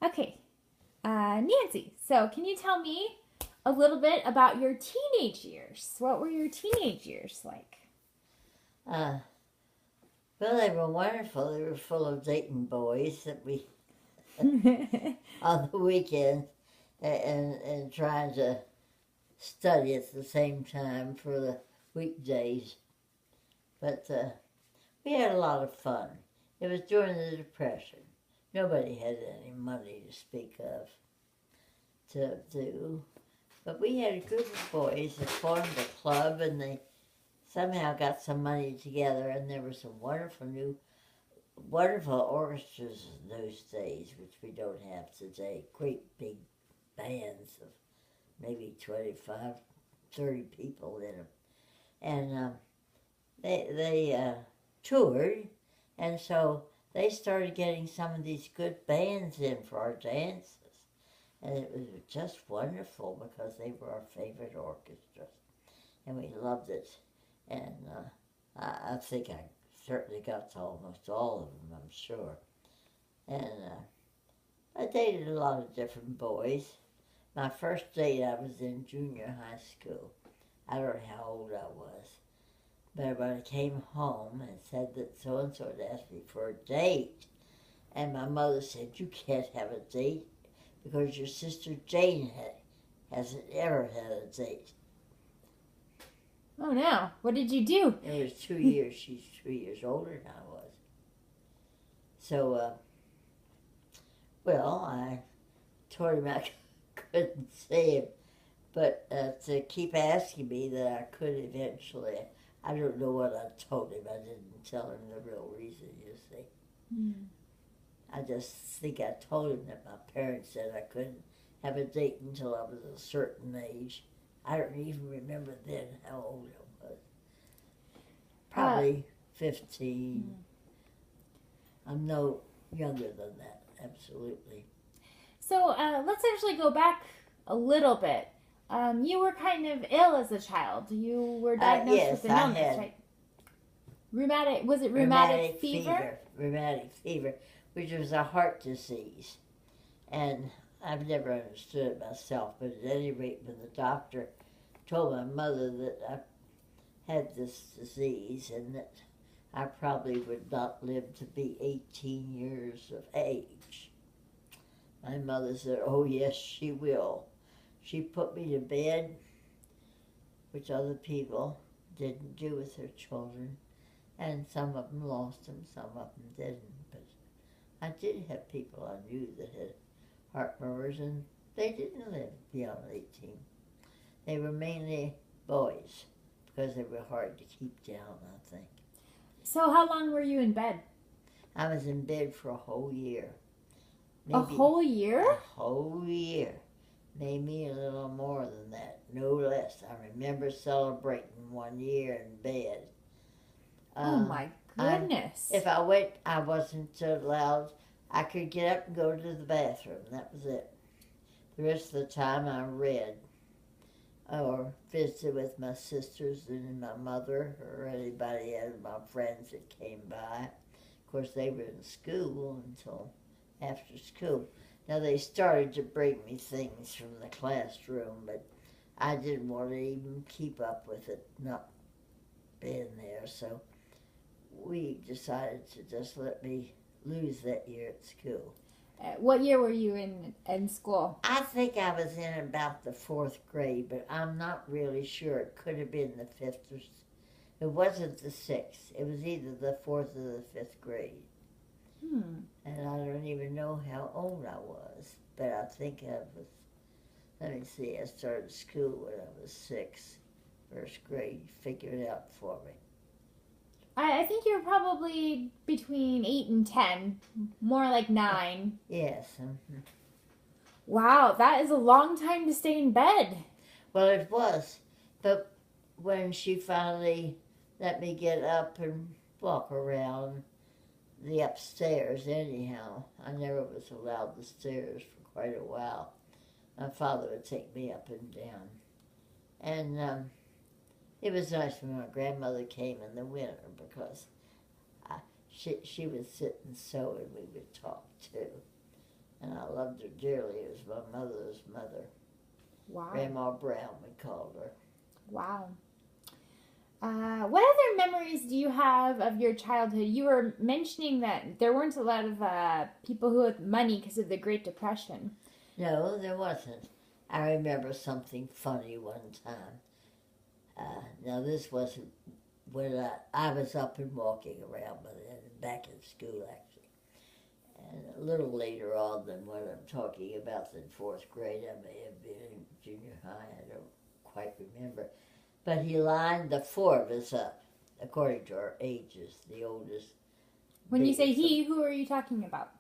Okay, Nancy, so can you tell me a little bit about your teenage years? What were your teenage years like? Uh, well, they were wonderful. They were full of Dayton boys that we on the weekend and trying to study at the same time for the weekdays. But we had a lot of fun. It was during the Depression. Nobody had any money to speak of to do. But we had a group of boys that formed a club and they somehow got some money together and there were some wonderful orchestras in those days, which we don't have today. Great big bands of maybe 25, 30 people in them. And they toured, and so they started getting some of these good bands in for our dances. And it was just wonderful because they were our favorite orchestras, and we loved it. And I think I certainly got to almost all of them, I'm sure. And I dated a lot of different boys. My first date, I was in junior high school. I don't know how old I was. But when I came home and said that so-and-so had asked me for a date, and my mother said, you can't have a date because your sister Jane hasn't ever had a date. Oh no, what did you do? It was 2 years. She's 2 years older than I was. So, well, I told him I couldn't see him, but to keep asking me that I could eventually, I don't know what I told him. I didn't tell him the real reason, you see. Mm. I just think I told him that my parents said I couldn't have a date until I was a certain age. I don't even remember then how old I was. Probably 15. I'm no younger than that, absolutely. So let's actually go back a little bit. You were kind of ill as a child. You were diagnosed Yes, with an illness, I had right? Rheumatic, was it rheumatic fever? Rheumatic fever, which was a heart disease. And I've never understood it myself, but at any rate, when the doctor told my mother that I had this disease and that I probably would not live to be 18 years of age, my mother said, oh yes, she will. She put me to bed, which other people didn't do with their children, and some of them lost them, some of them didn't. But I did have people I knew that had heart murmurs, and they didn't live beyond 18. They were mainly boys because they were hard to keep down, I think. So how long were you in bed? I was in bed for a whole year. A whole year? A whole year. Maybe a little more than that, no less. I remember celebrating 1 year in bed. Oh my goodness. If I went, I wasn't allowed. I could get up and go to the bathroom. That was it. The rest of the time I read or visited with my sisters and my mother or anybody else, my friends that came by. Of course, they were in school until after school. Now, they started to bring me things from the classroom, but I didn't want to even keep up with it, not being there. So we decided to just let me lose that year at school. What year were you in school? I think I was in about the 4th grade, but I'm not really sure. It could have been the 5th or it wasn't the 6th. It was either the 4th or the 5th grade. And I don't even know how old I was, but I think I was, let me see, I started school when I was 6, 1st grade, figure it out for me. I think you were probably between 8 and 10, more like 9. Yes. Wow, that is a long time to stay in bed. Well, it was, but when she finally let me get up and walk around the upstairs anyhow, I never was allowed the stairs for quite a while. My father would take me up and down. And it was nice when my grandmother came in the winter because she would sit and sew and we would talk too. and I loved her dearly. It was my mother's mother. Wow. Grandma Brown, we called her. Wow. What other memories do you have of your childhood? You were mentioning that there weren't a lot of people who had money because of the Great Depression. No, there wasn't. I remember something funny one time. Now, this wasn't when I was up and walking around by then, back in school, actually. And a little later on than what I'm talking about, in fourth grade, I may have been in junior high, I don't quite remember. But he lined the four of us up, according to our ages, the oldest. When you say he, who are you talking about?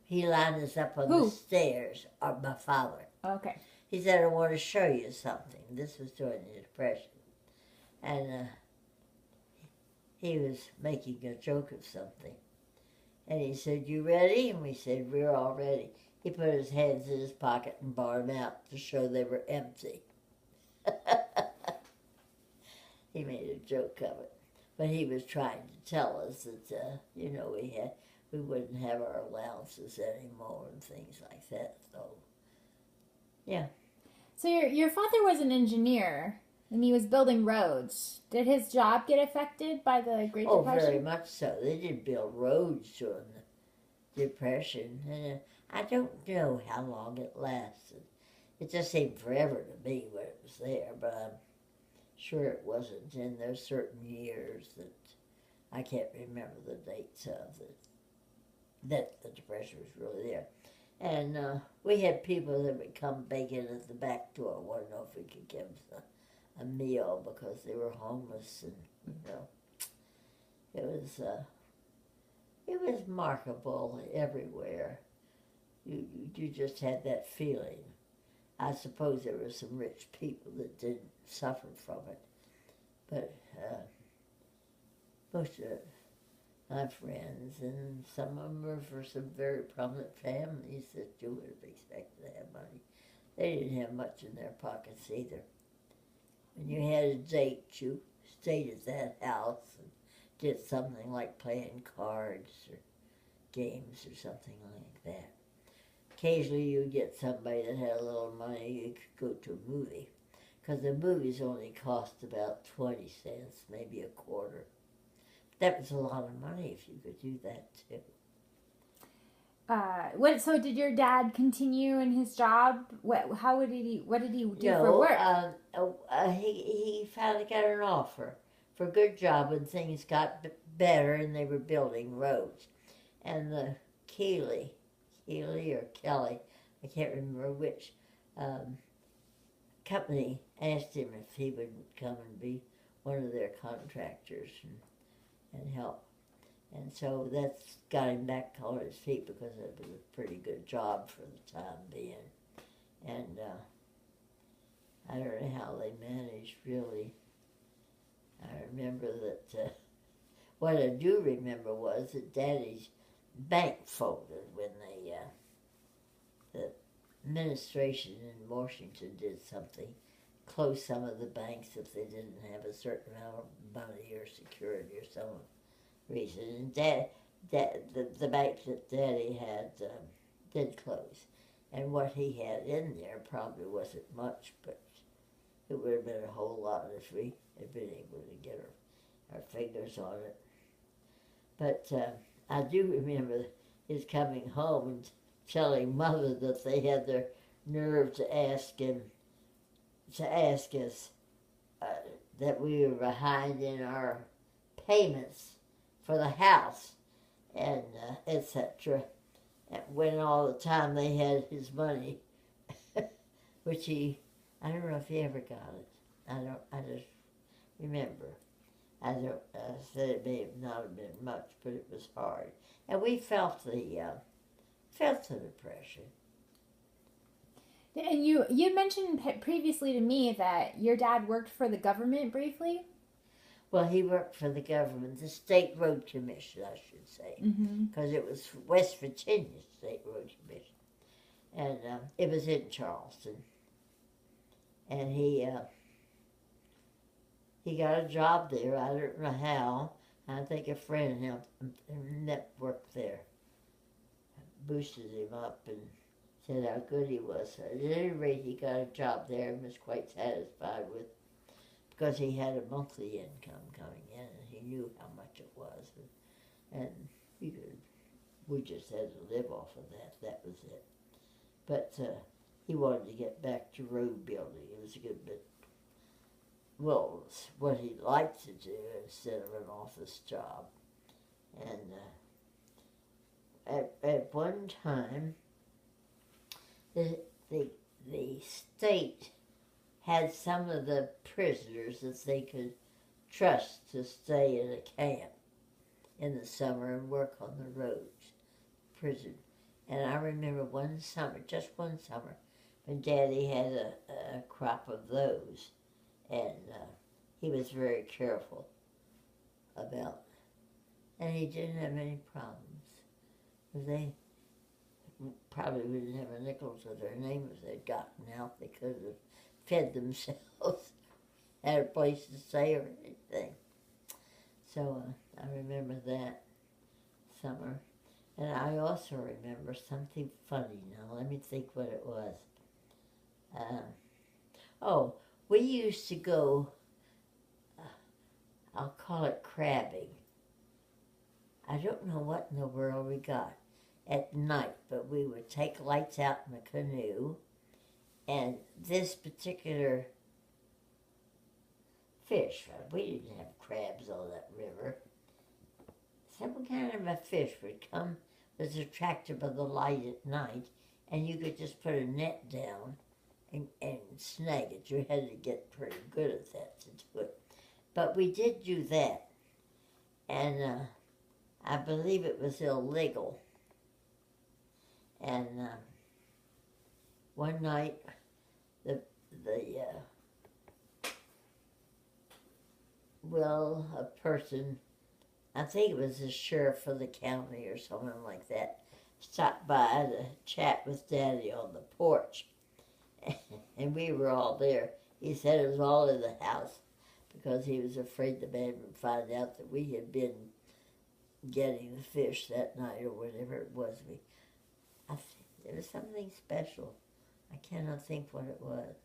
He lined us up on Who? the stairs, my father. Okay. He said, I want to show you something. This was during the Depression. And he was making a joke of something. And he said, you ready? And we said, we're all ready. He put his hands in his pocket and brought them out to show they were empty. He made a joke of it. But he was trying to tell us that, we wouldn't have our allowances anymore and things like that. So, yeah. So your father was an engineer, and he was building roads. Did his job get affected by the Great Depression? Oh, very much so. They did build roads during the Depression. And I don't know how long it lasted. It just seemed forever to me when it was there, but I'm sure it wasn't. And there's certain years that I can't remember the dates of that the Depression was really there. And we had people that would come begging at the back door, wanting to know if we could give them a meal because they were homeless, and it was remarkable everywhere. You just had that feeling. I suppose there were some rich people that didn't suffer from it, but most of my friends, and some of them were for some very prominent families that you would have expected to have money. They didn't have much in their pockets either. When you had a date, you stayed at that house and did something like playing cards or games or something like that. Occasionally you'd get somebody that had a little money, you could go to a movie, because the movies only cost about 20 cents, maybe a quarter. That was a lot of money if you could do that too. So did your dad continue in his job? What did he do for work? He finally got an offer for a good job when things got better and they were building roads. And the Keeley or Kelly, I can't remember which, company asked him if he would come and be one of their contractors and help. And so that's got him back on his feet because it was a pretty good job for the time being. And I don't know how they managed, really. I remember that, what I do remember was that Daddy's bank folded when the administration in Washington did something, closed some of the banks if they didn't have a certain amount of money or security or some reason. And the bank that Daddy had did close. And what he had in there probably wasn't much, but it would have been a whole lot if we had been able to get our fingers on it. But I do remember his coming home and telling Mother that they had their nerve to ask us that we were behind in our payments for the house and etc. When all the time they had his money, which I don't know if he ever got it. I just remember. I said it may not have been much, but it was hard. And we felt the depression. And you mentioned previously to me that your dad worked for the government briefly? Well, he worked for the government, the State Road Commission, I should say, because it was West Virginia State Road Commission. And it was in Charleston. And he got a job there. I don't know how. I think a friend helped him work there. boosted him up and said how good he was. At any rate, he got a job there and was quite satisfied with, because he had a monthly income coming in and he knew how much it was. And we just had to live off of that. That was it. But he wanted to get back to road building. It was a good bit, well, it's what he liked to do instead of an office job. And at one time, the state had some of the prisoners that they could trust to stay in a camp in the summer and work on the roads, prison. And I remember one summer, just one summer, when Daddy had a crop of those, and he was very careful about, and he didn't have any problems. They probably wouldn't have a nickel to their name if they'd gotten out. They could have fed themselves, had a place to stay or anything. So I remember that summer. And I also remember something funny. Now, let me think what it was. We used to go, I'll call it crabbing. I don't know what in the world we got at night, but we would take lights out in the canoe, and this particular fish, we didn't have crabs on that river, some kind of a fish would come, was attracted by the light at night, and you could just put a net down and snag it. You had to get pretty good at that to do it. But we did do that, and I believe it was illegal. And one night, a person, I think it was the sheriff of the county or someone like that, stopped by to chat with Daddy on the porch. And we were all there. He said it was all in the house because he was afraid the man would find out that we had been getting the fish that night or whatever it was. There was something special. I cannot think what it was.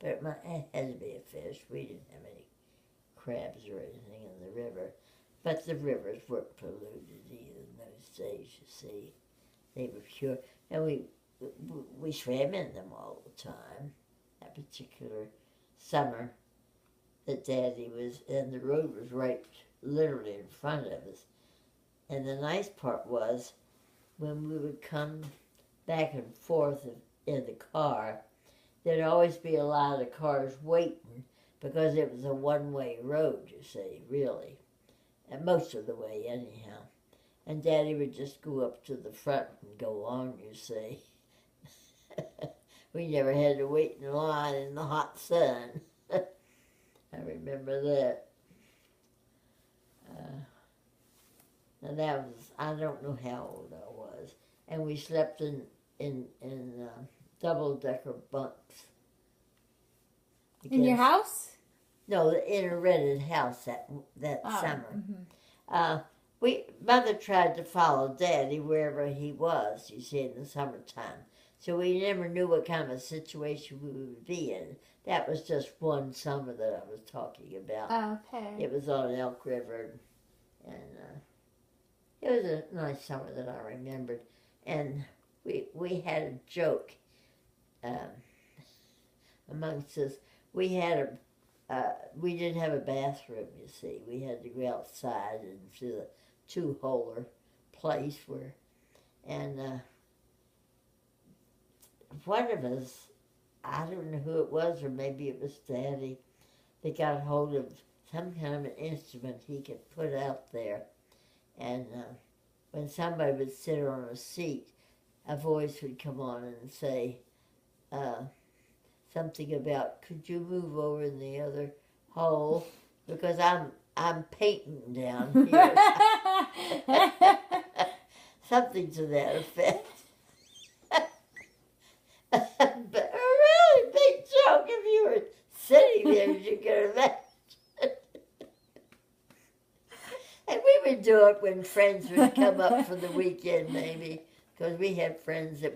But it had to be a fish. We didn't have any crabs or anything in the river. But the rivers weren't polluted either in those days, you see. They were pure. And we swam in them all the time. That particular summer that Daddy was, and the road was right literally in front of us. And the nice part was, when we would come back and forth in the car, there'd always be a lot of cars waiting because it was a one-way road, you see, really. And most of the way, anyhow. And Daddy would just go up to the front and go on, you see. We never had to wait in line in the hot sun. I remember that. And that was, I don't know how old I was. And we slept in double-decker bunks. In your house? No, in a rented house that summer. Mm-hmm. Mother tried to follow Daddy wherever he was, you see, in the summertime. So we never knew what kind of situation we would be in. That was just one summer that I was talking about. Oh, okay. It was on Elk River, and it was a nice summer that I remembered. And we had a joke amongst us. We didn't have a bathroom, you see. We had to go outside into the two-holer place and one of us, I don't know who it was, or maybe it was Daddy, that got hold of some kind of an instrument he could put out there. And when somebody would sit on a seat, a voice would come on and say something about, could you move over in the other hole? Because I'm painting down here. Something to that effect. But a really big joke if you were sitting there, as you can imagine. And we would do it when friends would come up for the weekend, maybe, because we had friends that